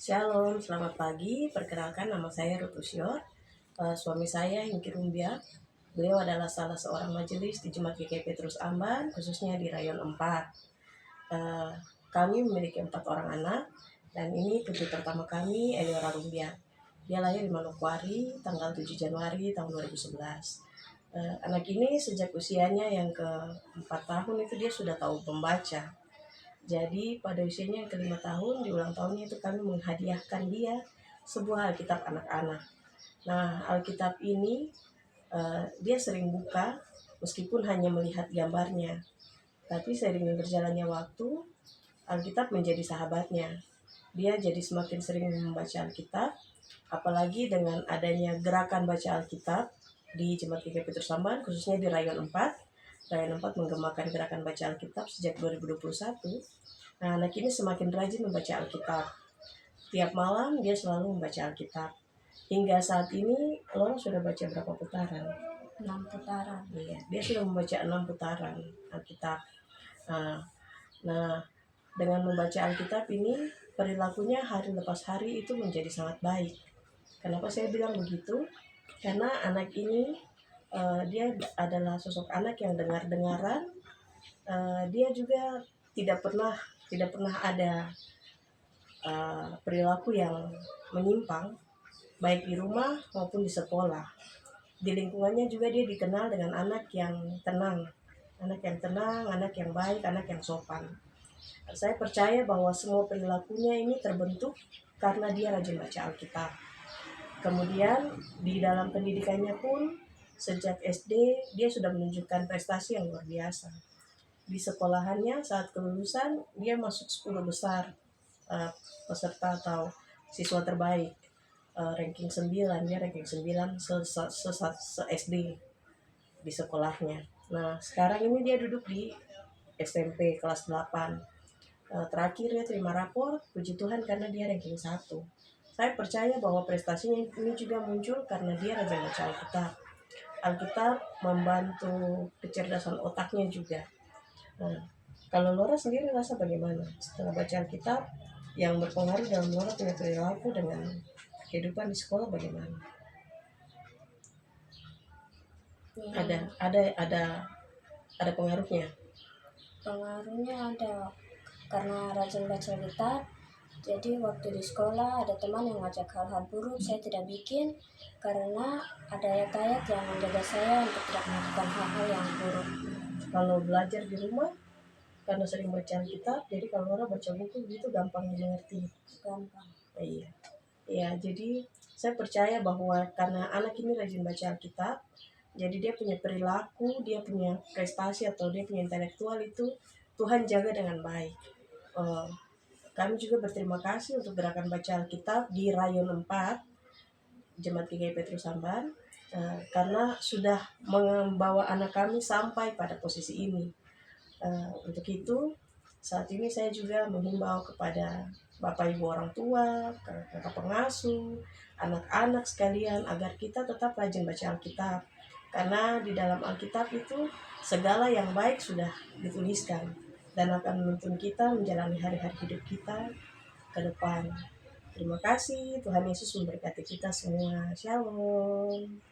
Shalom, selamat pagi. Perkenalkan nama saya Rutusyor. Suami saya Hengki Rumbia. Beliau adalah salah seorang majelis di Jemaat GKI Petrus Amban, khususnya di Rayon 4. Kami memiliki 4 orang anak, dan ini putri pertama kami, Eliora Rumbia. Dia lahir di Manokwari, tanggal 7 Januari tahun 2011. Anak ini sejak usianya yang ke-4 tahun itu dia sudah tahu membaca. Jadi pada usianya yang ke-5 tahun, di ulang tahunnya itu kami menghadiahkan dia sebuah Alkitab anak-anak. Nah, Alkitab ini dia sering buka meskipun hanya melihat gambarnya. Tapi sering berjalannya waktu, Alkitab menjadi sahabatnya. Dia jadi semakin sering membaca Alkitab, apalagi dengan adanya gerakan baca Alkitab di Jemaat GKI Petrus Amban, khususnya di Rayon 4. Rayon 4 menggemakan gerakan baca Alkitab sejak 2021. Nah, anak ini semakin rajin membaca Alkitab. Tiap malam dia selalu membaca Alkitab. Hingga saat ini, Lora sudah baca berapa putaran? 6 putaran. Iya, dia sudah membaca 6 putaran Alkitab. Nah, dengan membaca Alkitab ini, perilakunya hari lepas hari itu menjadi sangat baik. Kenapa saya bilang begitu? Karena anak ini, dia adalah sosok anak yang dengar-dengaran. Dia juga tidak pernah ada perilaku yang menyimpang, baik di rumah maupun di sekolah. Di lingkungannya juga dia dikenal dengan anak yang tenang, anak yang baik, anak yang sopan. Saya percaya bahwa semua perilakunya ini terbentuk karena dia rajin baca Alkitab. Kemudian di dalam pendidikannya pun sejak SD dia sudah menunjukkan prestasi yang luar biasa. Di sekolahannya saat kelulusan dia masuk 10 besar peserta atau siswa terbaik, ranking 9, dia ranking 9 se-SD di sekolahnya. Nah, sekarang ini dia duduk di SMP kelas 8. Terakhir dia terima rapor, puji Tuhan karena dia ranking 1. Saya percaya bahwa prestasinya ini juga muncul karena dia rajin baca Alkitab. Alkitab membantu kecerdasan otaknya juga. Nah, kalau Lora sendiri rasa bagaimana setelah baca Alkitab yang berpengaruh dalam Lora punya perilaku dengan kehidupan di sekolah bagaimana? Ada pengaruhnya. Pengaruhnya ada karena rajin baca Alkitab. Jadi waktu di sekolah ada teman yang ngajak hal-hal buruk, saya tidak bikin karena ada ayat-ayat yang menjaga saya untuk tidak melakukan hal-hal yang buruk. Kalau belajar di rumah, karena sering baca Alkitab, jadi kalau orang baca buku gitu gampang dimengerti. Gampang. Iya. Ya, jadi saya percaya bahwa karena anak ini rajin baca Alkitab, jadi dia punya perilaku, dia punya prestasi atau dia punya intelektual itu Tuhan jaga dengan baik. Kami juga berterima kasih untuk gerakan baca Alkitab di Rayon 4 Jemaat GKI Petrus Amban, karena sudah membawa anak kami sampai pada posisi ini. Untuk itu saat ini saya juga menghimbau kepada Bapak Ibu orang tua, kakak pengasuh, anak-anak sekalian agar kita tetap rajin baca Alkitab. Karena di dalam Alkitab itu segala yang baik sudah dituliskan dan akan menuntun kita menjalani hari-hari hidup kita ke depan. Terima kasih, Tuhan Yesus memberkati kita semua. Shalom.